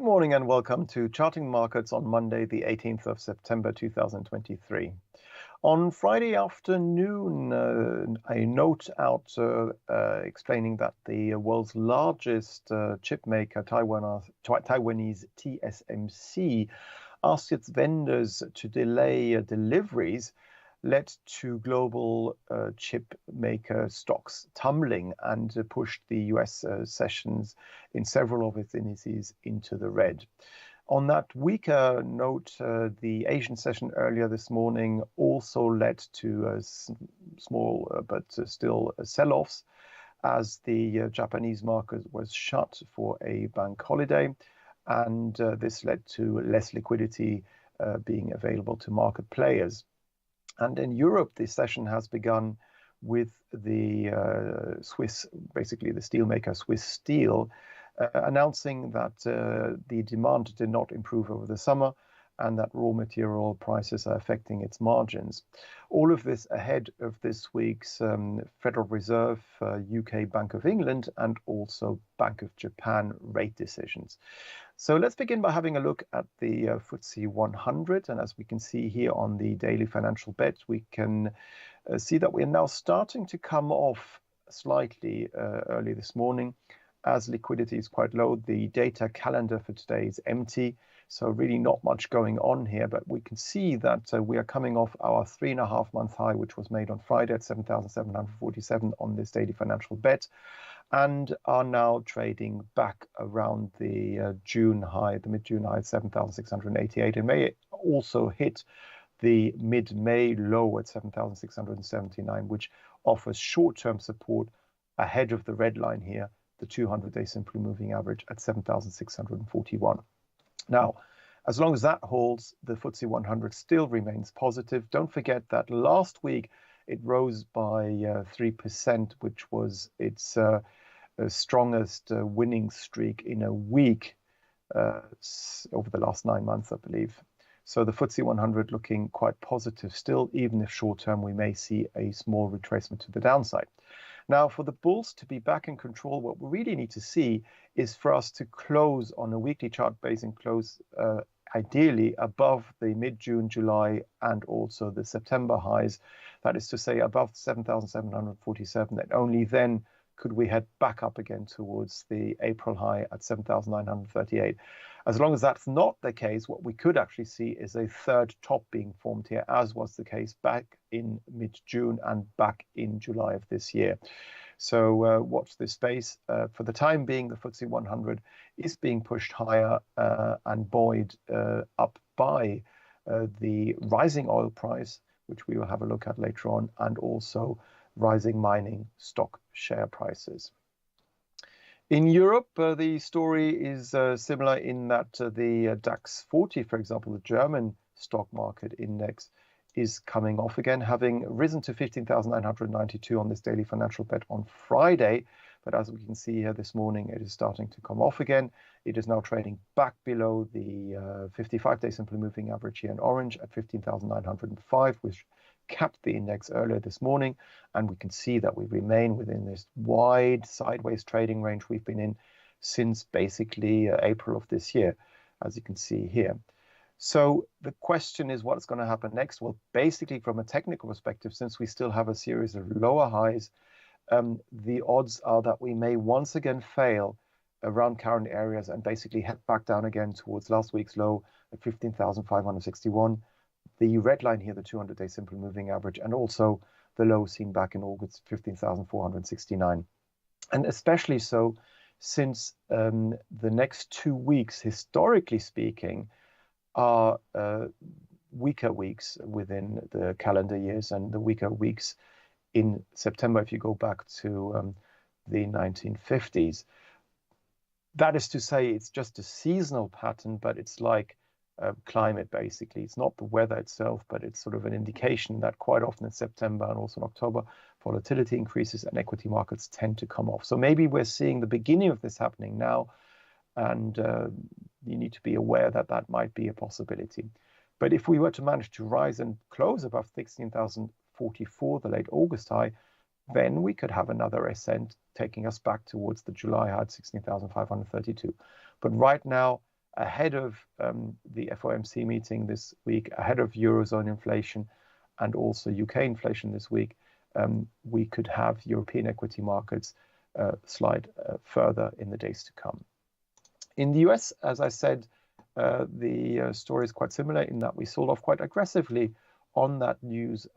Good morning and welcome to Charting Markets on Monday, the 18th of September 2023. On Friday afternoon, a note out explaining that the world's largest chip maker, Taiwanese TSMC, asked its vendors to delay deliveries, led to global chip maker stocks tumbling and pushed the US sessions in several of its indices into the red. On that weaker note, the Asian session earlier this morning also led to small but still sell-offs as the Japanese market was shut for a bank holiday, and this led to less liquidity being available to market players. And in Europe, the session has begun with the Swiss, basically the steelmaker Swiss Steel, announcing that the demand did not improve over the summer and that raw material prices are affecting its margins. All of this ahead of this week's Federal Reserve, UK Bank of England, and also Bank of Japan rate decisions. So let's begin by having a look at the FTSE 100. And as we can see here on the daily financial bet, we can see that we're now starting to come off slightly early this morning as liquidity is quite low. The data calendar for today is empty, so really not much going on here, but we can see that we are coming off our 3.5-month high, which was made on Friday at 7,747 on this daily financial bet, and are now trading back around the June high, the mid-June high at 7,688, and may also hit the mid-May low at 7,679, which offers short-term support ahead of the red line here, the 200-day simply moving average at 7,641. Now, as long as that holds, the FTSE 100 still remains positive. Don't forget that last week it rose by 3%, which was its strongest winning streak in a week over the last 9 months, I believe. So the FTSE 100 looking quite positive still, even if short-term we may see a small retracement to the downside. Now, for the bulls to be back in control, what we really need to see is for us to close on a weekly chart base and close ideally above the mid-June, July, and also the September highs. That is to say, above 7,747, and only then could we head back up again towards the April high at 7,938. As long as that's not the case, what we could actually see is a third top being formed here, as was the case back in mid-June and back in July of this year. So watch this space. For the time being, the FTSE 100 is being pushed higher and buoyed up by the rising oil price, which we will have a look at later on, and also rising mining stock share prices. In Europe, the story is similar in that the DAX 40, for example, the German stock market index, is coming off again, having risen to 15,992 on this daily financial bet on Friday. But as we can see here this morning, it is starting to come off again. It is now trading back below the 55-day simply moving average here in orange at 15,905, which capped the index earlier this morning, and we can see that we remain within this wide sideways trading range we've been in since basically April of this year, as you can see here. So the question is what's going to happen next? Well, basically from a technical perspective, since we still have a series of lower highs, the odds are that we may once again fail around current areas and basically head back down again towards last week's low at 15,561. The red line here, the 200-day simple moving average, and also the low seen back in August, 15,469. And especially so since the next 2 weeks, historically speaking, are weaker weeks within the calendar years, and the weaker weeks in September, if you go back to the 1950s. That is to say, it's just a seasonal pattern, but it's like climate, basically. It's not the weather itself, but it's sort of an indication that quite often in September and also in October, volatility increases and equity markets tend to come off. So maybe we're seeing the beginning of this happening now, and you need to be aware that that might be a possibility. But if we were to manage to rise and close above 16,044, the late August high, then we could have another ascent taking us back towards the July high at 16,532. But right now, ahead of the FOMC meeting this week, ahead of Eurozone inflation and also UK inflation this week, we could have European equity markets slide further in the days to come. In the US, as I said, the story is quite similar in that we sold off quite aggressively on that news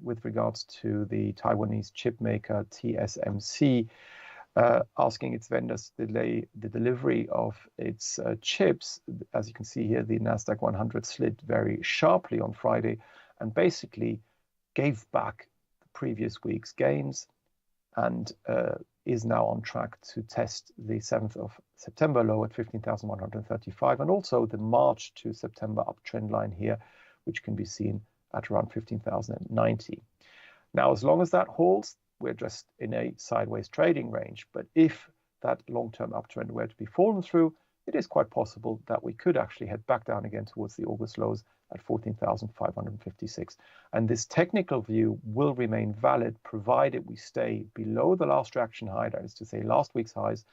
with regards to the Taiwanese chip maker TSMC asking its vendors to delay the delivery of its chips. As you can see here, the Nasdaq 100 slid very sharply on Friday and basically gave back the previous week's gains and is now on track to test the 7th of September low at 15,135 and also the March to September uptrend line here, which can be seen at around 15,090. Now, as long as that holds, we're just in a sideways trading range. But if that long-term uptrend were to be fallen through, it is quite possible that we could actually head back down again towards the August lows at 14,556. And this technical view will remain valid provided we stay below the last reaction high, that is to say last week's highs,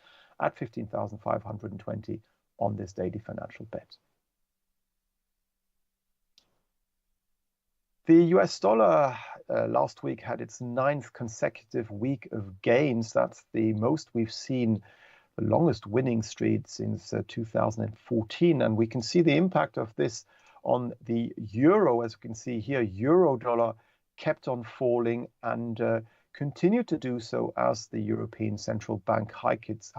at 15,520 on this daily financial bet. The US dollar last week had its 9th consecutive week of gains. That's the most we've seen, the longest winning streak since 2014. And we can see the impact of this on the euro. As we can see here, euro dollar kept on falling and continued to do so as the European Central Bank hiked its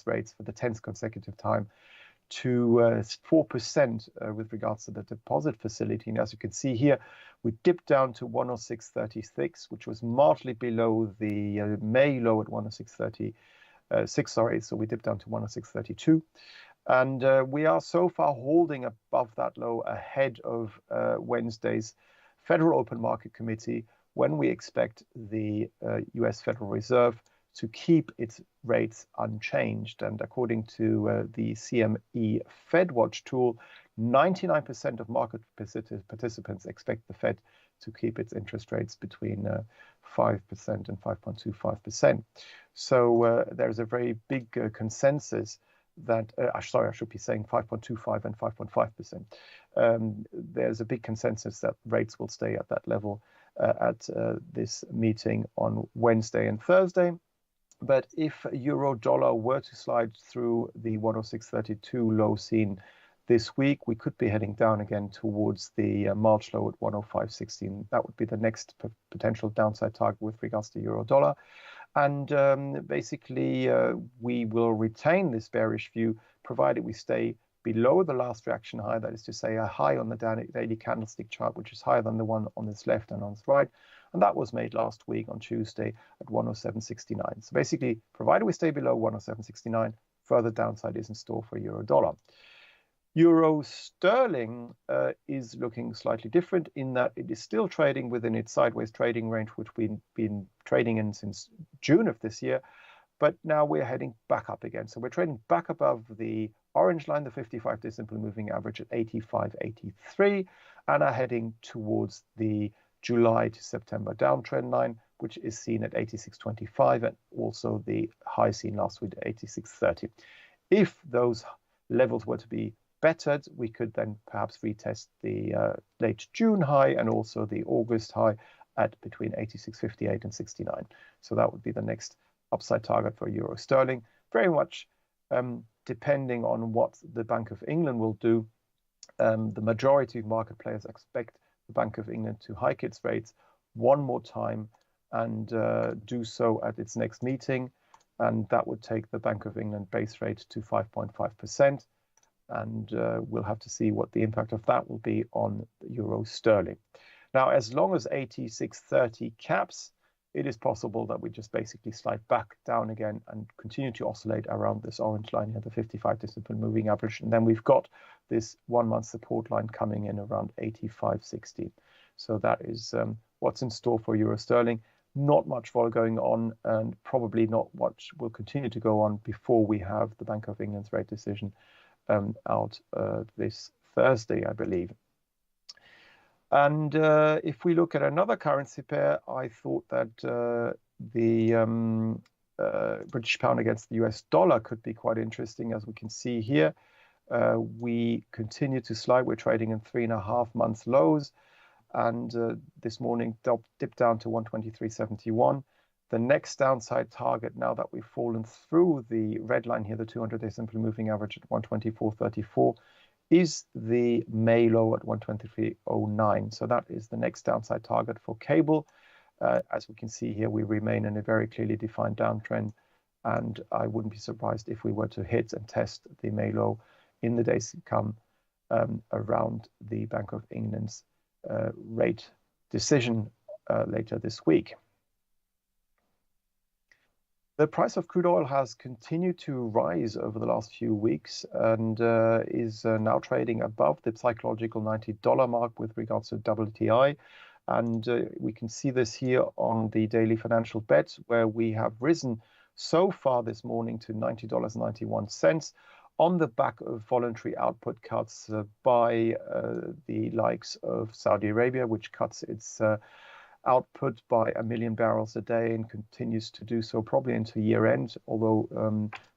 rates for the 10th consecutive time to 4% with regards to the deposit facility. And as you can see here, we dipped down to 106.36, which was marginally below the May low at 106.36, sorry. So we dipped down to 106.32. And we are so far holding above that low ahead of Wednesday's Federal Open Market Committee, when we expect the US Federal Reserve to keep its rates unchanged. And according to the CME FedWatch tool, 99% of market participants expect the Fed to keep its interest rates between 5% and 5.25%. So there's a very big consensus that, sorry, I should be saying 5.25 and 5.5%. There's a big consensus that rates will stay at that level at this meeting on Wednesday and Thursday. But if euro dollar were to slide through the 106.32 low seen this week, we could be heading down again towards the March low at 105.16. That would be the next potential downside target with regards to euro dollar. And basically, we will retain this bearish view provided we stay below the last reaction high, that is to say a high on the daily candlestick chart, which is higher than the one on this left and on this right. And that was made last week on Tuesday at 107.69. So basically, provided we stay below 107.69, further downside is in store for euro dollar. Euro sterling is looking slightly different in that it is still trading within its sideways trading range, which we've been trading in since June of this year. But now we're heading back up again. So we're trading back above the orange line, the 55-day simple moving average at 85.83, and are heading towards the July to September downtrend line, which is seen at 86.25, and also the high seen last week at 86.30. If those levels were to be bettered, we could then perhaps retest the late June high and also the August high at between 86.58 and 69. So that would be the next upside target for euro sterling, very much depending on what the Bank of England will do. The majority of market players expect the Bank of England to hike its rates one more time and do so at its next meeting. And that would take the Bank of England base rate to 5.5%. And we'll have to see what the impact of that will be on euro sterling. Now, as long as 86.30 caps, it is possible that we just basically slide back down again and continue to oscillate around this orange line here, the 55-day simple moving average. And then we've got this 1 month support line coming in around 85.60. So that is what's in store for euro sterling. Not much vol going on, and probably not much will continue to go on before we have the Bank of England's rate decision out this Thursday, I believe. And if we look at another currency pair, I thought that the British pound against the US dollar could be quite interesting, as we can see here. we continue to slide. We're trading in 3.5 months lows, and this morning dipped down to 123.71. The next downside target, now that we've fallen through the red line here, the 200-day simply moving average at 124.34, is the May low at 123.09. So that is the next downside target for cable. As we can see here, we remain in a very clearly defined downtrend, and I wouldn't be surprised if we were to hit and test the May low in the days to come around the Bank of England's rate decision later this week. The price of crude oil has continued to rise over the last few weeks and is now trading above the psychological $90 mark with regards to WTI. And we can see this here on the daily financial bet, where we have risen so far this morning to $90.91 on the back of voluntary output cuts by the likes of Saudi Arabia, which cuts its output by 1 million barrels a day and continues to do so probably into year end, although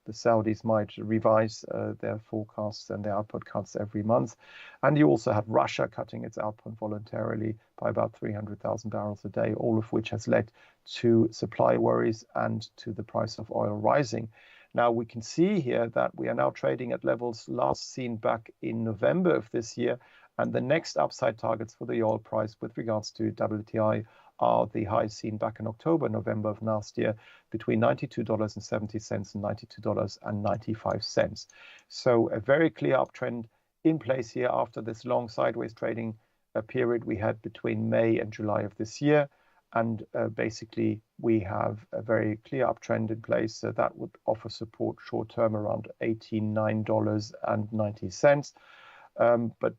the Saudis might revise their forecasts and their output cuts every month. And you also have Russia cutting its output voluntarily by about 300,000 barrels a day, all of which has led to supply worries and to the price of oil rising. Now we can see here that we are now trading at levels last seen back in November of this year, and the next upside targets for the oil price with regards to WTI are the highs seen back in October, November of last year, between $92.70 and $92.95. So a very clear uptrend in place here after this long sideways trading period we had between May and July of this year. And basically, we have a very clear uptrend in place that would offer support short term around $89.90. But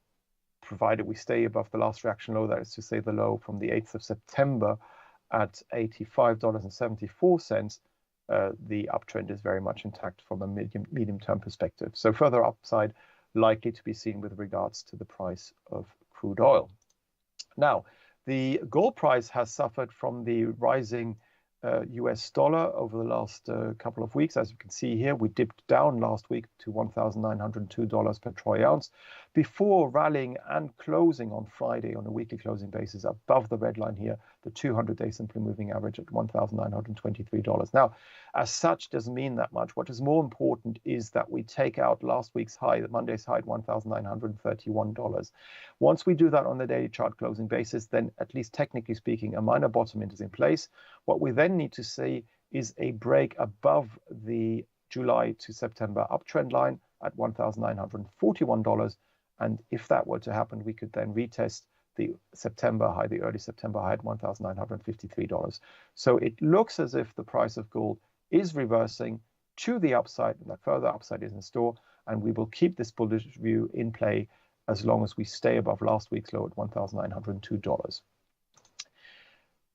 provided we stay above the last reaction low, that is to say the low from the 8th of September at $85.74, the uptrend is very much intact from a medium-term perspective. So further upside likely to be seen with regards to the price of crude oil. Now, the gold price has suffered from the rising US dollar over the last couple of weeks. As you can see here, we dipped down last week to $1,902 per troy ounce before rallying and closing on Friday on a weekly closing basis above the red line here, the 200-day simply moving average at $1,923. Now, as such, doesn't mean that much. What is more important is that we take out last week's high, the Monday's high at $1,931. Once we do that on the daily chart closing basis, then at least technically speaking, a minor bottom is in place. What we then need to see is a break above the July to September uptrend line at $1,941. And if that were to happen, we could then retest the September high, the early September high at $1,953. So it looks as if the price of gold is reversing to the upside, and that further upside is in store. And we will keep this bullish view in play as long as we stay above last week's low at $1,902.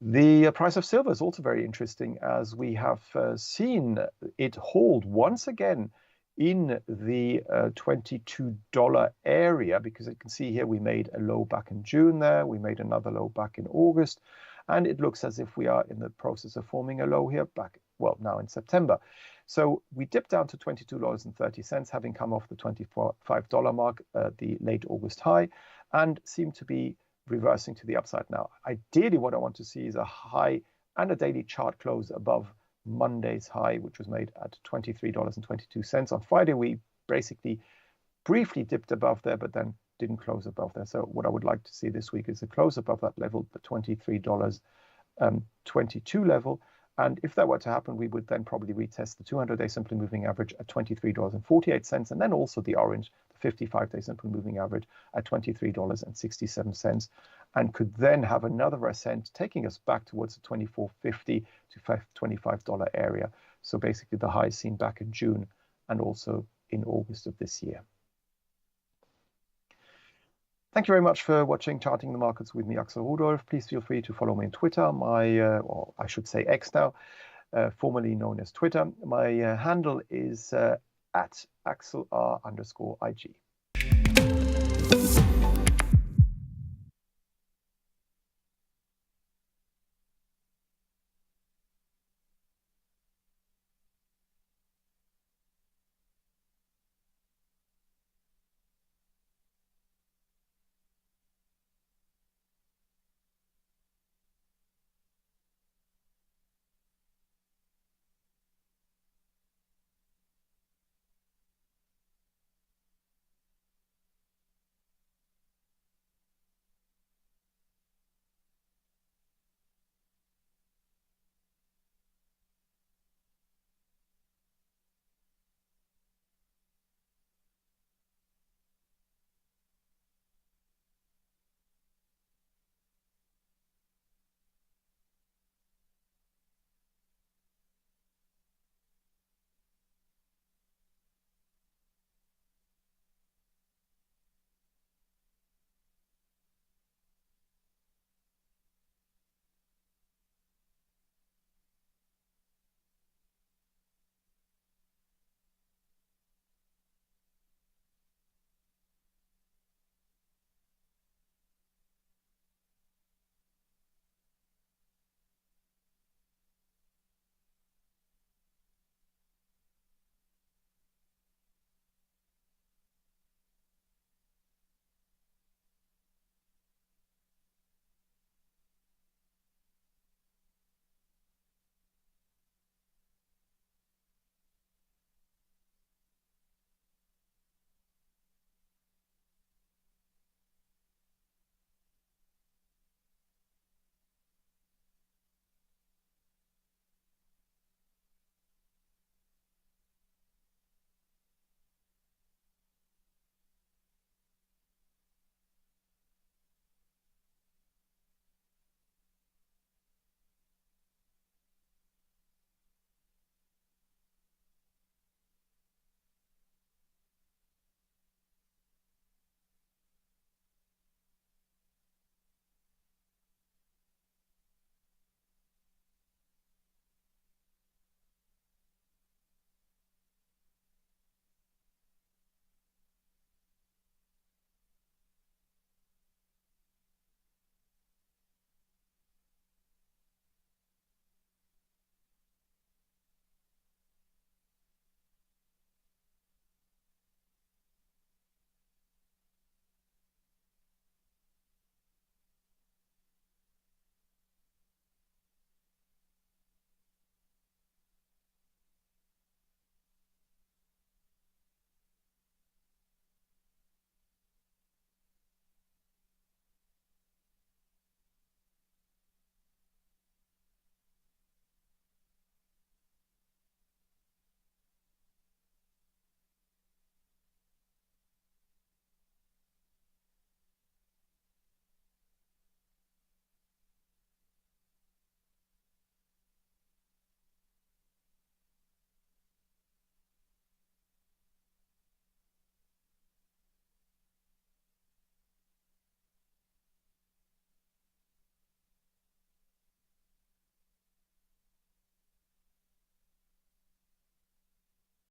The price of silver is also very interesting, as we have seen it hold once again in the $22 area, because you can see here we made a low back in June there, we made another low back in August, and it looks as if we are in the process of forming a low here back, well, now in September. So we dipped down to $22.30, having come off the $25 mark, the late August high, and seem to be reversing to the upside now. Ideally, what I want to see is a high and a daily chart close above Monday's high, which was made at $23.22. On Friday, we basically briefly dipped above there, but then didn't close above there. So what I would like to see this week is a close above that level, the $23.22 level. And if that were to happen, we would then probably retest the 200-day simply moving average at $23.48, and then also the orange, the 55-day simply moving average at $23.67, and could then have another ascent, taking us back towards the $24.50 to $25 area. So basically the highs seen back in June and also in August of this year. Thank you very much for watching Charting the Markets with me, Axel Rudolph. Please feel free to follow me on Twitter, or I should say X now, formerly known as Twitter. My handle is @AxelR_IG.